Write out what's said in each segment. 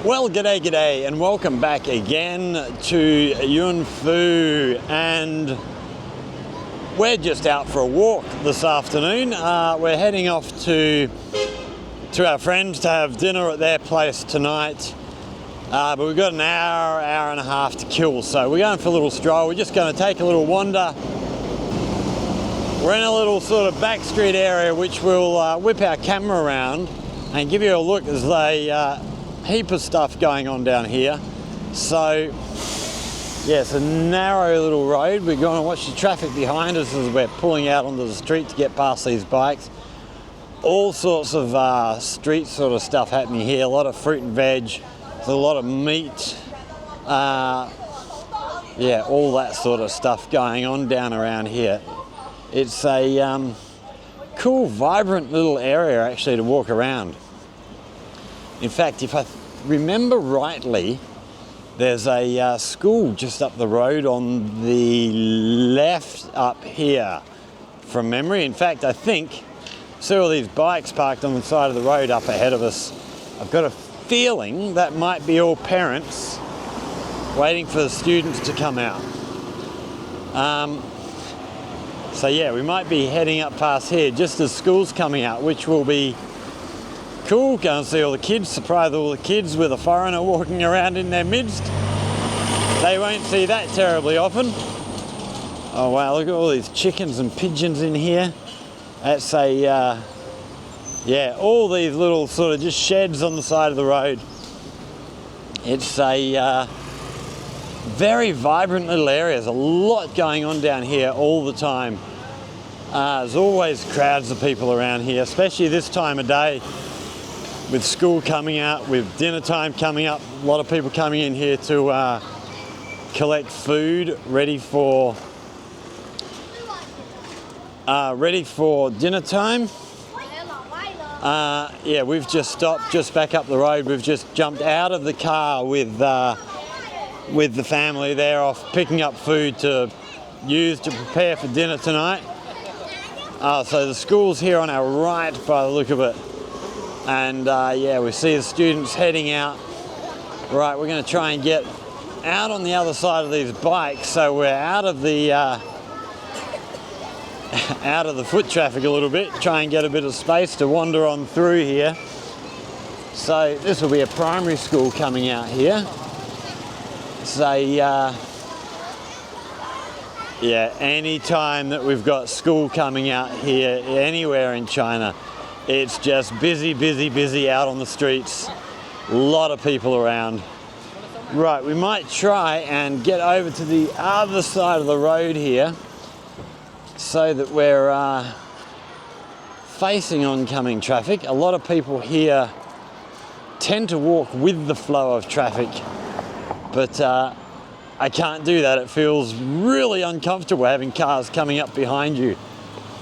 Well, g'day, and welcome back again to Yunfu, and we're just out for a walk this afternoon. We're heading off to our friends to have dinner at their place tonight, but we've got an hour and a half to kill, so we're going for a little stroll. We're just going to take a little wander. We're in a little sort of back street area which we'll whip our camera around and give you a look. There's a heap of stuff going on down here. So yeah, it's a narrow little road. We're going to watch the traffic behind us as we're pulling out onto the street to get past these bikes. All sorts of street sort of stuff happening here. A lot of fruit and veg. There's a lot of meat. Yeah, all that sort of stuff going on down around here. It's a cool, vibrant little area actually to walk around. In fact, if I remember rightly, there's a school just up the road on the left up here from memory. In fact, I think, see all these bikes parked on the side of the road up ahead of us. I've got a feeling that might be all parents waiting for the students to come out. So yeah, we might be heading up past here just as school's coming out, which will be cool. Go and see all the kids, surprise all the kids with a foreigner walking around in their midst. They won't see that terribly often. Oh wow, look at all these chickens and pigeons in here. That's a, yeah, all these little sort of just sheds on the side of the road. It's a very vibrant little area. There's a lot going on down here all the time. There's always crowds of people around here, especially this time of day with school coming out, with dinner time coming up. A lot of people coming in here to collect food ready for dinner time. Yeah, we've just stopped just back up the road. We've just jumped out of the car with the family. They're off picking up food to use to prepare for dinner tonight. So the school's here on our right by the look of it. And yeah, we see the students heading out. Right, we're going to try and get out on the other side of these bikes, so we're out of the foot traffic a little bit. Try and get a bit of space to wander on through here. So this will be a primary school coming out here. It's a yeah, any time that we've got school coming out here anywhere in China, it's just busy out on the streets. A lot of people around. Right, we might try and get over to the other side of the road here so that we're facing oncoming traffic. A lot of people here tend to walk with the flow of traffic, but I can't do that. It feels really uncomfortable having cars coming up behind you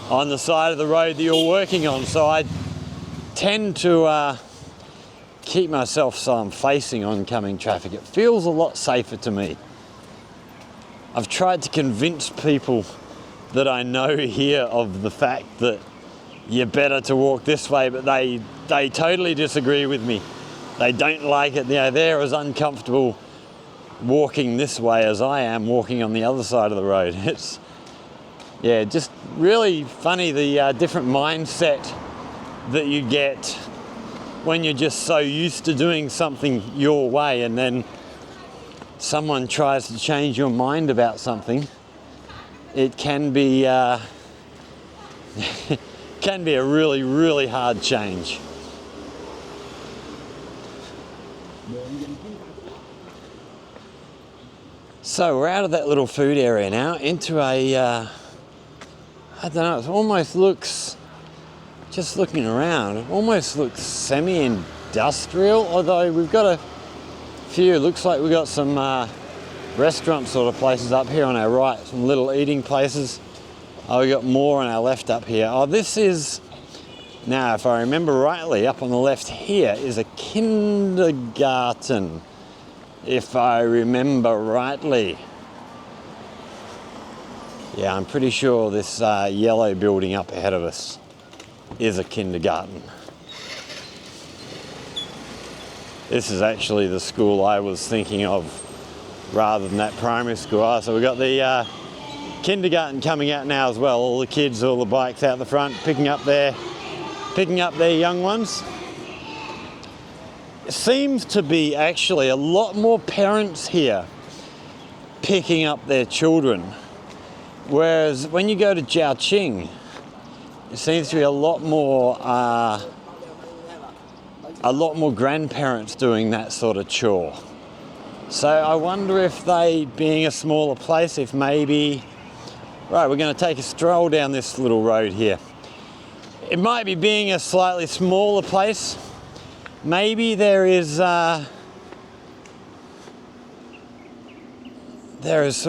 on the side of the road that you're working on. So I tend to keep myself so I'm facing oncoming traffic. It feels a lot safer to me. I've tried to convince people that I know here of the fact that you're better to walk this way, but they totally disagree with me. They don't like it. You know, they're as uncomfortable walking this way as I am walking on the other side of the road. It's, yeah, just really funny the different mindset that you get when you're just so used to doing something your way, and then someone tries to change your mind about something. It can be can be a really hard change. So we're out of that little food area now into a, I don't know, it almost looks, just looking around, it almost looks semi-industrial, although we've got a few, looks like we've got some restaurant sort of places up here on our right, some little eating places. Oh, we got more on our left up here. Oh, this is, now if I remember rightly, up on the left here is a kindergarten, if I remember rightly. Yeah, I'm pretty sure this yellow building up ahead of us is a kindergarten. This is actually the school I was thinking of rather than that primary school. Oh, so we've got the kindergarten coming out now as well. All the kids, all the bikes out the front, picking up their young ones. It seems to be actually a lot more parents here picking up their children. Whereas when you go to Jiaoqing, it seems to be a lot more grandparents doing that sort of chore. So I wonder if they, being a smaller place, if maybe... Right, we're going to take a stroll down this little road here. It might be being a slightly smaller place. Maybe there is sort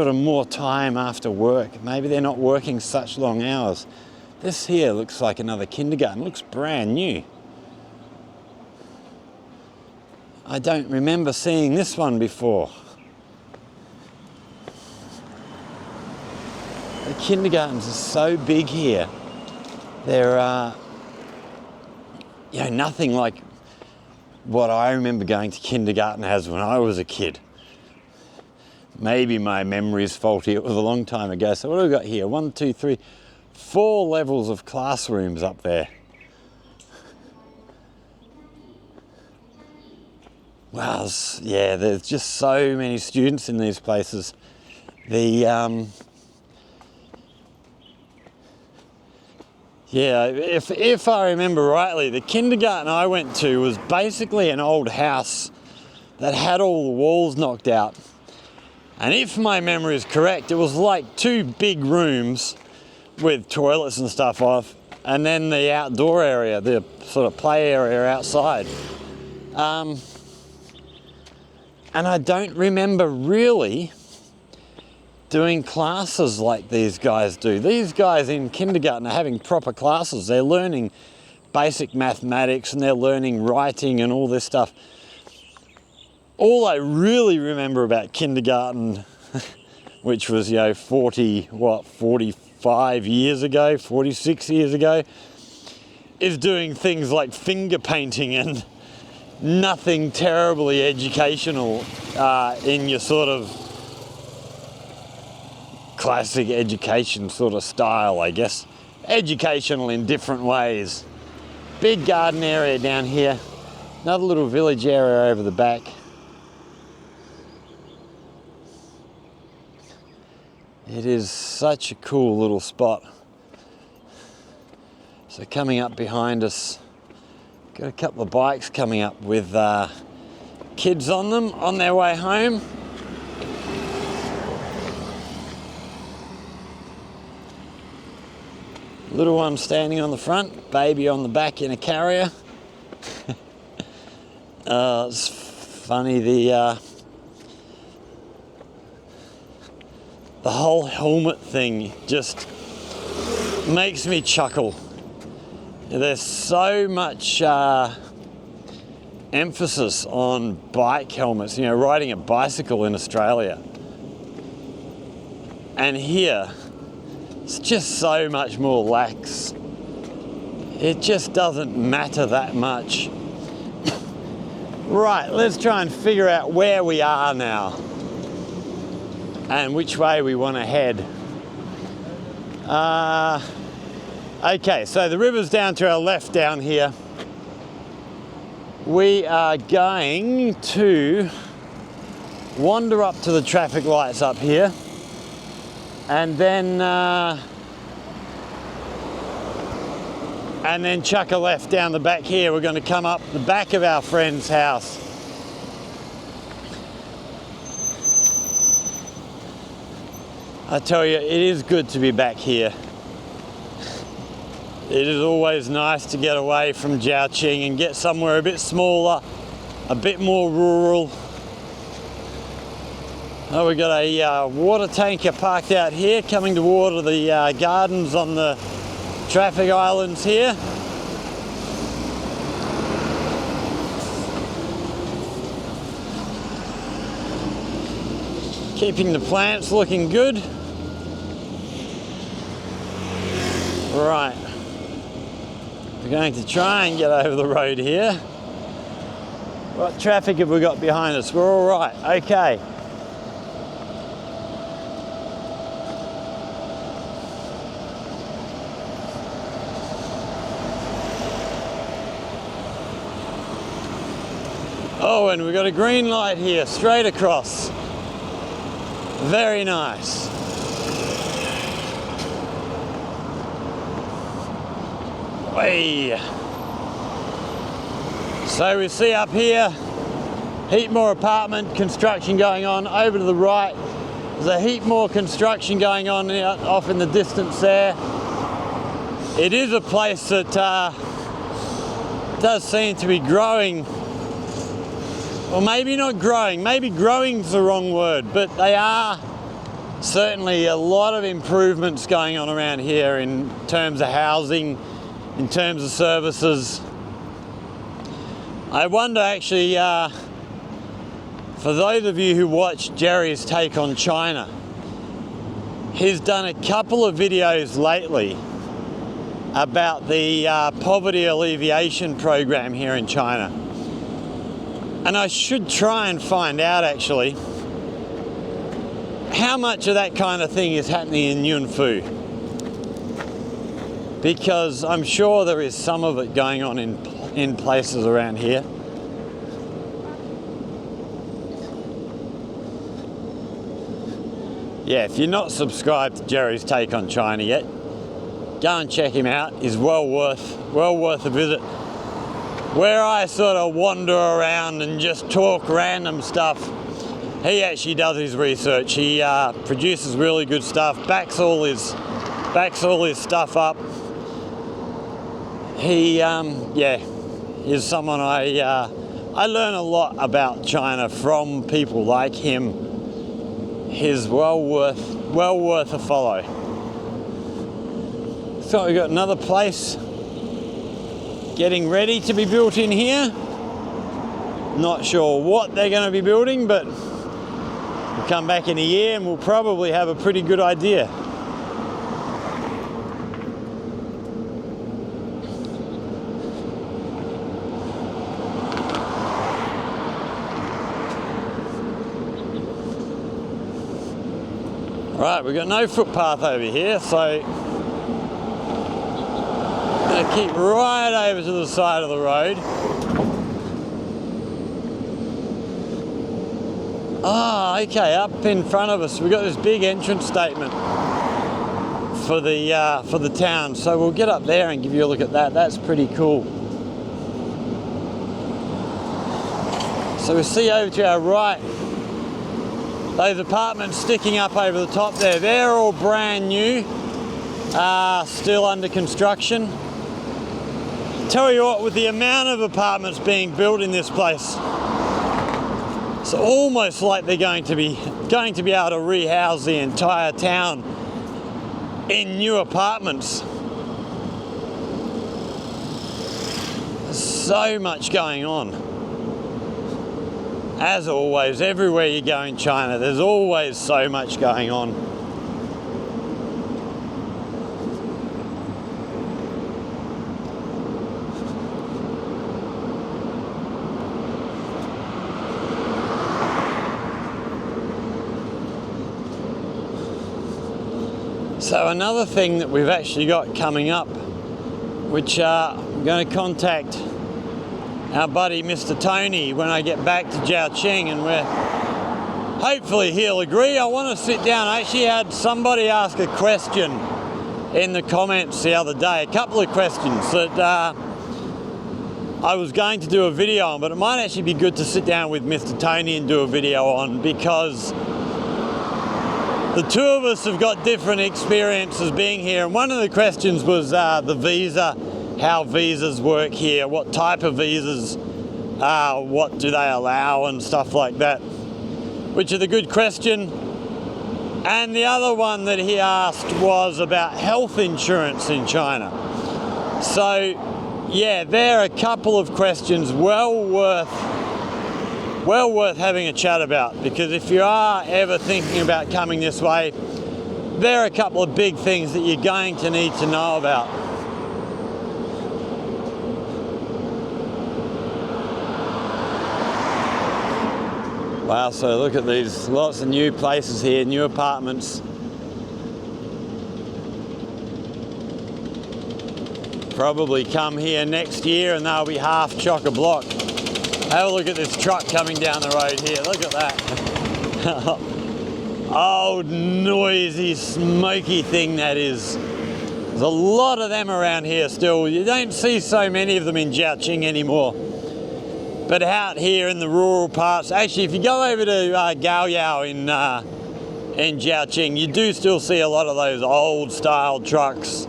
of more time after work. Maybe they're not working such long hours. This here looks like another kindergarten. It looks brand new. I don't remember seeing this one before. The kindergartens are so big here. They're, nothing like what I remember going to kindergarten as when I was a kid. Maybe my memory is faulty. It was a long time ago. So what do we got here? 1, 2, 3, 4 levels of classrooms up there. Wow, yeah, there's just so many students in these places. If I remember rightly, the kindergarten I went to was basically an old house that had all the walls knocked out. And if my memory is correct, it was like 2 big rooms with toilets and stuff off, and then the outdoor area, the sort of play area outside. And I don't remember really doing classes like these guys do. These guys in kindergarten are having proper classes. They're learning basic mathematics and they're learning writing and all this stuff. All I really remember about kindergarten, which was, 45 years ago, 46 years ago, is doing things like finger painting and nothing terribly educational in your sort of classic education sort of style, I guess. Educational in different ways. Big garden area down here. Another little village area over the back. It is such a cool little spot. So coming up behind us, got a couple of bikes coming up with kids on them on their way home. Little one standing on the front, baby on the back in a carrier. It's funny, the whole helmet thing just makes me chuckle. There's so much emphasis on bike helmets, riding a bicycle in Australia. And here, it's just so much more lax. It just doesn't matter that much. Right, let's try and figure out where we are now and which way we want to head. Okay, so the river's down to our left down here. We are going to wander up to the traffic lights up here and then chuck a left down the back here. We're going to come up the back of our friend's house. I tell you, it is good to be back here. It is always nice to get away from Jiaoqing and get somewhere a bit smaller, a bit more rural. Oh, we've got a water tanker parked out here, coming to water the gardens on the traffic islands here. Keeping the plants looking good. Right. We're going to try and get over the road here. What traffic have we got behind us? We're all right, okay. Oh, and we've got a green light here, straight across. Very nice. Way. So we see up here, heap more apartment construction going on. Over to the right, there's a heap more construction going on out off in the distance there. It is a place that does seem to be growing. Or maybe not growing, maybe growing's the wrong word, but they are certainly a lot of improvements going on around here in terms of housing, in terms of services. I wonder actually, for those of you who watch Jerry's Take on China, he's done a couple of videos lately about the poverty alleviation program here in China. And I should try and find out actually how much of that kind of thing is happening in Yunfu. Because I'm sure there is some of it going on in places around here. Yeah, if you're not subscribed to Jerry's Take on China yet, go and check him out. He's well worth a visit. Where I sort of wander around and just talk random stuff, he actually does his research. He produces really good stuff, backs all his stuff up. He, yeah, is someone I learn a lot about China from people like him. He's well worth a follow. So we've got another place getting ready to be built in here. Not sure what they're going to be building, but we'll come back in a year and we'll probably have a pretty good idea. Right, we've got no footpath over here, so gonna keep right over to the side of the road. Ah, okay, up in front of us we've got this big entrance statement for the town, so we'll get up there and give you a look at that. That's pretty cool. So we see over to our right those apartments sticking up over the top there. They're all brand new, still under construction. Tell you what, with the amount of apartments being built in this place, it's almost like they're going to be able to rehouse the entire town in new apartments. There's so much going on. As always, everywhere you go in China, there's always so much going on. So another thing that we've actually got coming up, which I'm going to contact our buddy Mr. Tony when I get back to Zhaoqing, and hopefully he'll agree. I want to sit down. I actually had somebody ask a question in the comments the other day, a couple of questions that I was going to do a video on, but it might actually be good to sit down with Mr. Tony and do a video on, because the two of us have got different experiences being here. And one of the questions was the visa, how visas work here, what type of visas, what do they allow and stuff like that, which is a good question. And the other one that he asked was about health insurance in China. So yeah, there are a couple of questions well worth having a chat about, because if you are ever thinking about coming this way, there are a couple of big things that you're going to need to know about. Wow, so look at these, lots of new places here, new apartments. Probably come here next year and they'll be half chock-a-block. Have a look at this truck coming down the road here, look at that. Old, noisy, smoky thing that is. There's a lot of them around here still. You don't see so many of them in Jiaqing anymore. But out here in the rural parts, actually if you go over to Gaoyao in Jiaqing, you do still see a lot of those old style trucks.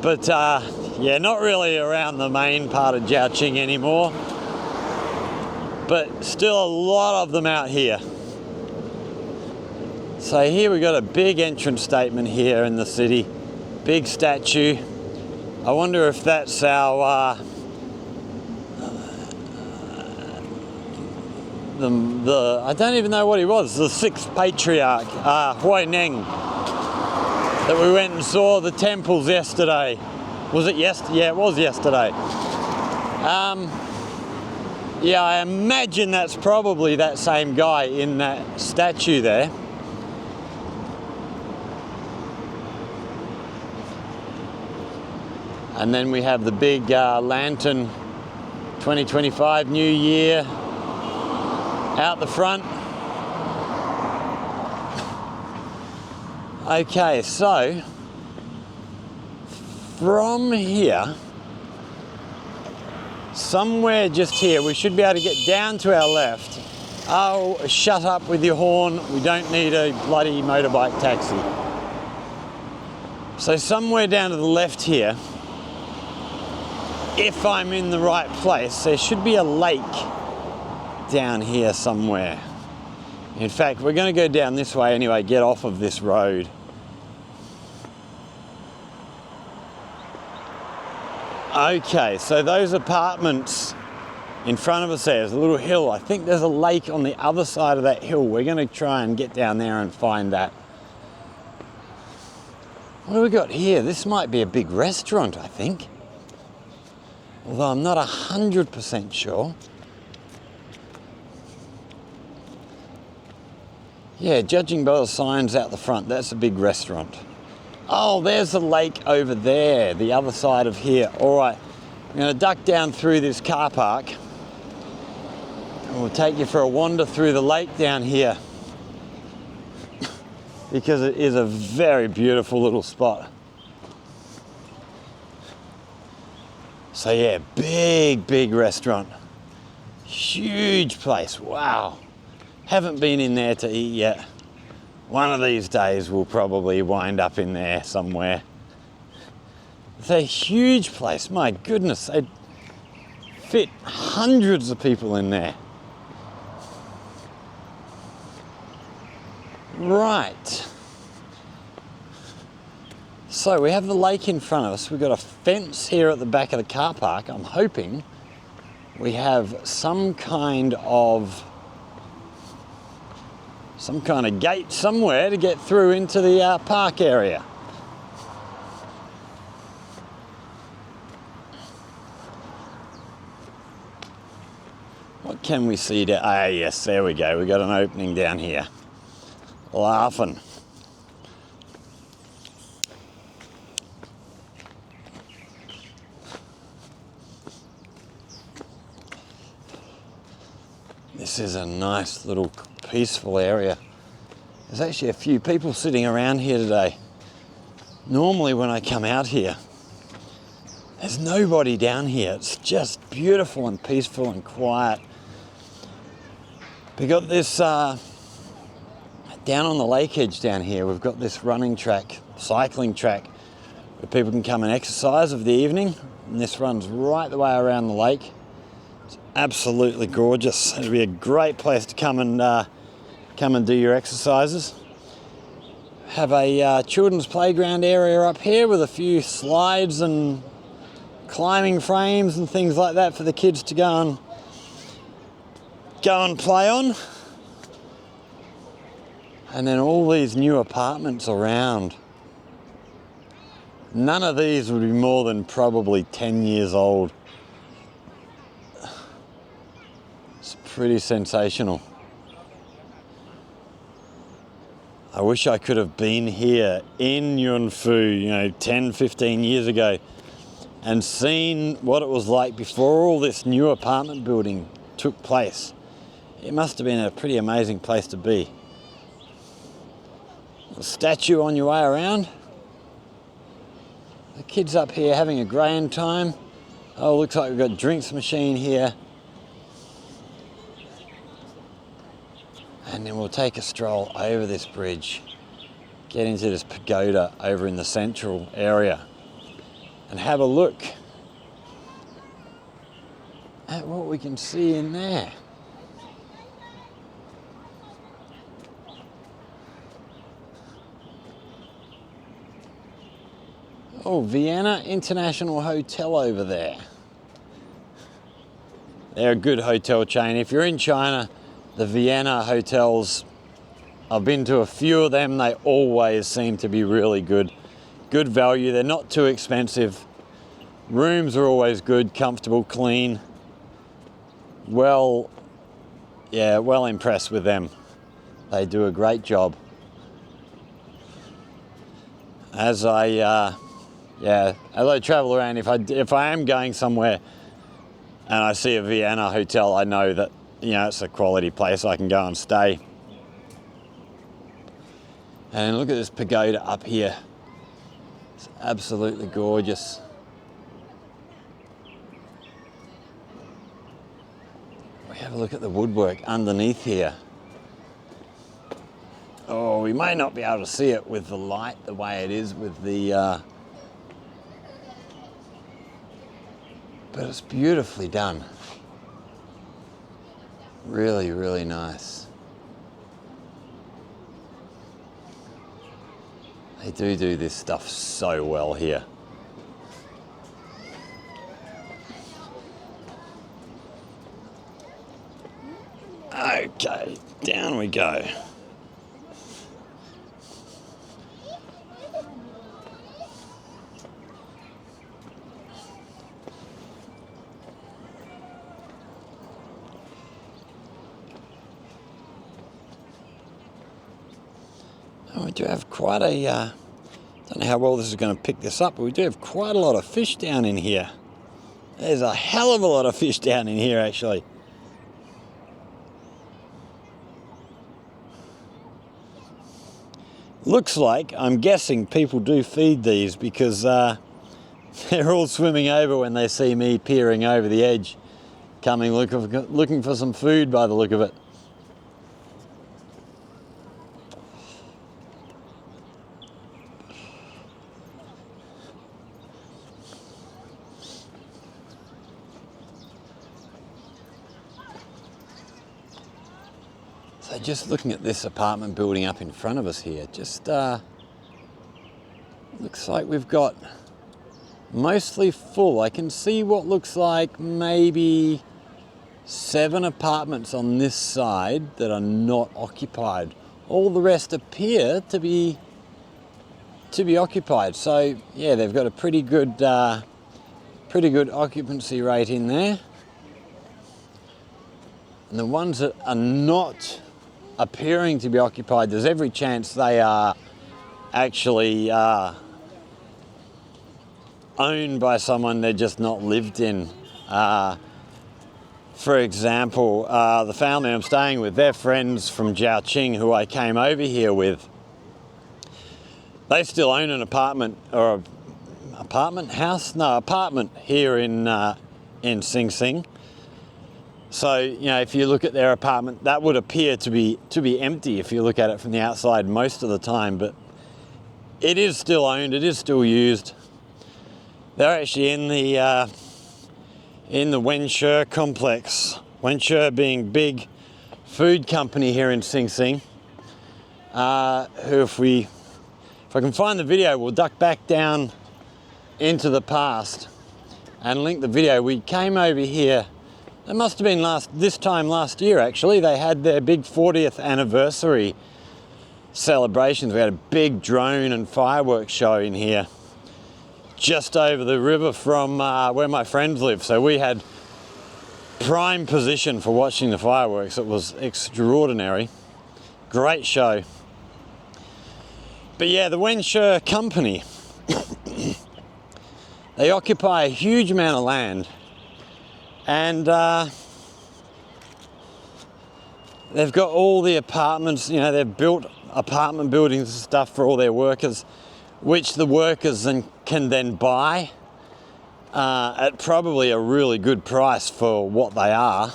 But yeah, not really around the main part of Jiaqing anymore. But still a lot of them out here. So here we've got a big entrance statement here in the city. Big statue. I wonder if that's our I don't even know what he was, the sixth patriarch, Huineng, that we went and saw the temples yesterday. Was it yesterday? Yeah, it was yesterday. Yeah, I imagine that's probably that same guy in that statue there. And then we have the big lantern, 2025 New Year, out the front. Okay, so from here, somewhere just here, we should be able to get down to our left. Oh, shut up with your horn. We don't need a bloody motorbike taxi. So somewhere down to the left here, if I'm in the right place, there should be a lake down here somewhere. In fact, we're going to go down this way anyway, get off of this road. Okay, so those apartments in front of us there's a little hill. I think there's a lake on the other side of that hill. We're going to try and get down there and find that. What do we got here? This might be a big restaurant, I think. Although I'm not 100% sure. Yeah, judging by the signs out the front, that's a big restaurant. Oh, there's the lake over there, the other side of here. All right, I'm going to duck down through this car park. And we'll take you for a wander through the lake down here. Because it is a very beautiful little spot. So yeah, big restaurant. Huge place, wow. Haven't been in there to eat yet. One of these days we'll probably wind up in there somewhere. It's a huge place, my goodness. They'd fit hundreds of people in there. Right. So we have the lake in front of us. We've got a fence here at the back of the car park. I'm hoping we have some kind of gate somewhere to get through into the park area. What can we see down? Ah, yes, there we go. We've got an opening down here. Laughing. This is a nice little peaceful area. There's actually a few people sitting around here today. Normally when I come out here, there's nobody down here. It's just beautiful and peaceful and quiet. We got this, down on the lake edge down here, we've got this running track, cycling track, where people can come and exercise of the evening. And this runs right the way around the lake. It's absolutely gorgeous. It'd be a great place to come and do your exercises. Have a children's playground area up here with a few slides and climbing frames and things like that for the kids to go and play on. And then all these new apartments around. None of these would be more than probably 10 years old. It's pretty sensational. I wish I could have been here in Yunfu, 10, 15 years ago and seen what it was like before all this new apartment building took place. It must have been a pretty amazing place to be. A statue on your way around. The kids up here having a grand time. Oh, looks like we've got a drinks machine here. And then we'll take a stroll over this bridge, get into this pagoda over in the central area and have a look at what we can see in there. Oh, Vienna International Hotel over there. They're a good hotel chain. If you're in China, the Vienna hotels, I've been to a few of them. They always seem to be really good. Good value. They're not too expensive. Rooms are always good, comfortable, clean. Well impressed with them. They do a great job. As I travel around, if I am going somewhere and I see a Vienna hotel, I know that it's a quality place I can go and stay. And look at this pagoda up here. It's absolutely gorgeous. We have a look at the woodwork underneath here. Oh, we may not be able to see it with the light the way it is with the... but it's beautifully done. Really, really nice. They do this stuff so well here. Okay, down we go. We do have quite a, don't know how well this is going to pick this up, but we do have quite a lot of fish down in here. There's a hell of a lot of fish down in here, actually. Looks like, I'm guessing people do feed these because they're all swimming over when they see me peering over the edge, coming looking for some food by the look of it. So just looking at this apartment building up in front of us here, just looks like we've got mostly full. I can see what looks like maybe 7 apartments on this side that are not occupied. All the rest appear to be occupied. So yeah, they've got a pretty good occupancy rate in there. And the ones that are not appearing to be occupied, there's every chance they are actually owned by someone they're just not lived in. For example, the family I'm staying with, they're friends from Zhaoqing who I came over here with. They still own an apartment or apartment here in Sing Sing. So, if you look at their apartment, that would appear to be empty if you look at it from the outside most of the time, but it is still owned, it is still used. They're actually in the Wenshe complex. Wenshe being big food company here in Sing Sing. Who if I can find the video, we'll duck back down into the past and link the video. We came over here. It must have been this time last year, actually. They had their big 40th anniversary celebrations. We had a big drone and fireworks show in here, just over the river from where my friends live. So we had prime position for watching the fireworks. It was extraordinary. Great show. But yeah, the Yunfu company, they occupy a huge amount of land, and they've got all the apartments, you know, they've built apartment buildings and stuff for all their workers, which the workers can then buy at probably a really good price for what they are.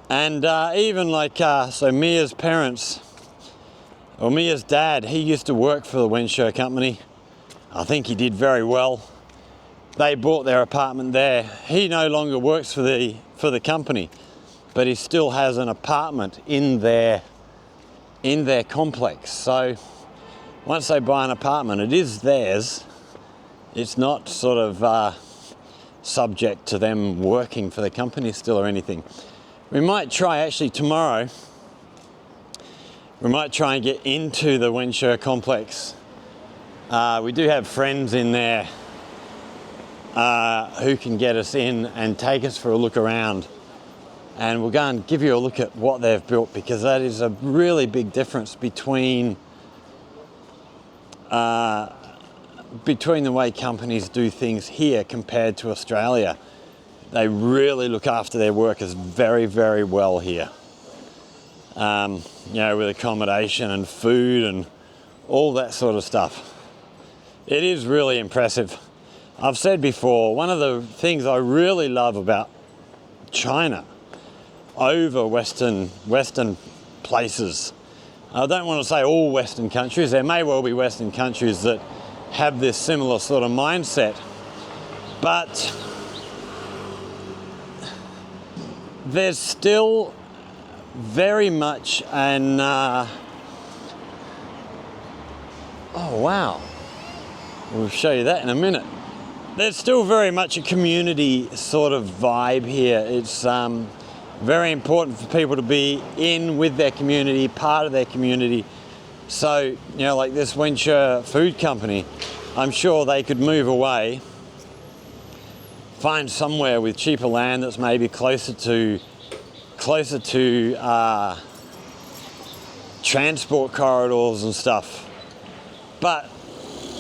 And even like, so Mia's parents, or Mia's dad, he used to work for the Yunfu company. I think he did very well. They bought their apartment there. He no longer works for the company, but he still has an apartment in their complex. So once they buy an apartment, it is theirs. It's not sort of subject to them working for the company still or anything. We might try actually tomorrow, we might try and get into the Yunfu complex. We do have friends in there who can get us in and take us for a look around. And we'll go and give you a look at what they've built, because that is a really big difference between the way companies do things here compared to Australia. They really look after their workers very, very well here. You know, with accommodation and food and all that sort of stuff. It is really impressive. I've said before, one of the things I really love about China over Western places, I don't want to say all Western countries, there may well be Western countries that have this similar sort of mindset, but there's still very much an, oh wow, we'll show you that in a minute. There's still very much a community sort of vibe here. It's very important for people to be in with their community, part of their community. So, you know, like this Yunfu food company, I'm sure they could move away, find somewhere with cheaper land that's maybe closer to transport corridors and stuff. But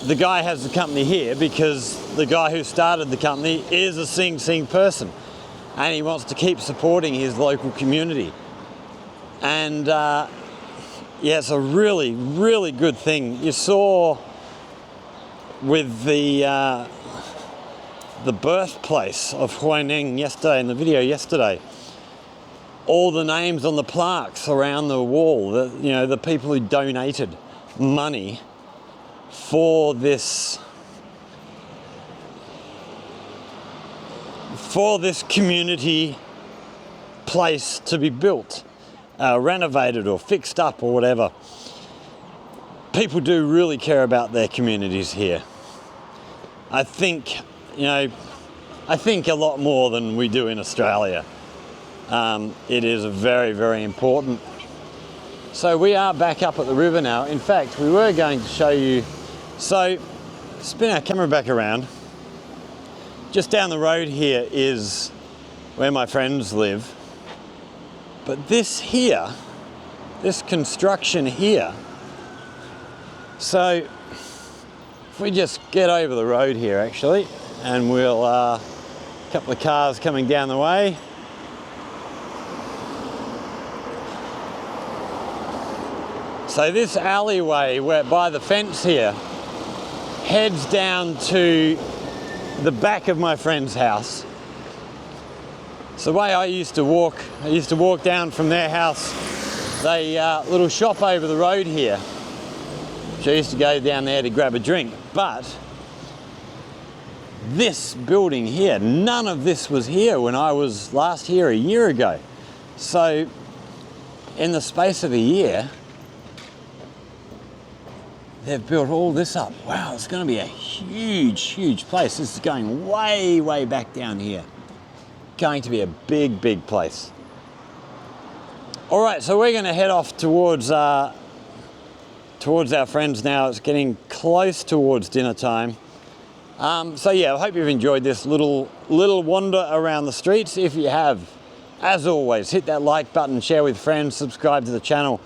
the guy has the company here because the guy who started the company is a Sing Sing person, and he wants to keep supporting his local community. And yeah, it's a really, really good thing. You saw with the birthplace of Huaining yesterday, in the video yesterday, all the names on the plaques around the wall, you know, the people who donated money for this community place to be built, renovated or fixed up or whatever. People do really care about their communities here. I think, you know, I think a lot more than we do in Australia. It is very, very important. So we are back up at the river now. In fact, we were going to show you, so spin our camera back around. Just down the road here is where my friends live. But this here, this construction here, so if we just get over the road here actually, and we'll, a couple of cars coming down the way. So this alleyway where by the fence here heads down to the back of my friend's house. It's the way I used to walk down from their house. They little shop over the road here, which I used to go down there to grab a drink. But this building here, none of this was here when I was last here a year ago. So in the space of a year, they've built all this up. Wow, it's going to be a huge, huge place. This is going way, way back down here. Going to be a big, big place. All right, so we're going to head off towards our friends now. It's getting close towards dinner time. So yeah, I hope you've enjoyed this little wander around the streets. If you have, as always, hit that like button, share with friends, subscribe to the channel,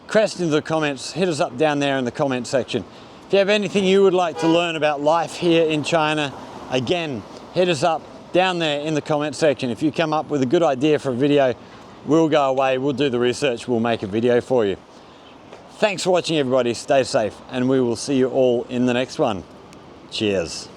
crest into the comments, hit us up down there in the comment section. If you have anything you would like to learn about life here in China, again, hit us up down there in the comment section. If you come up with a good idea for a video, we'll go away, we'll do the research, we'll make a video for you. Thanks for watching, everybody. Stay safe, and we will see you all in the next one. Cheers.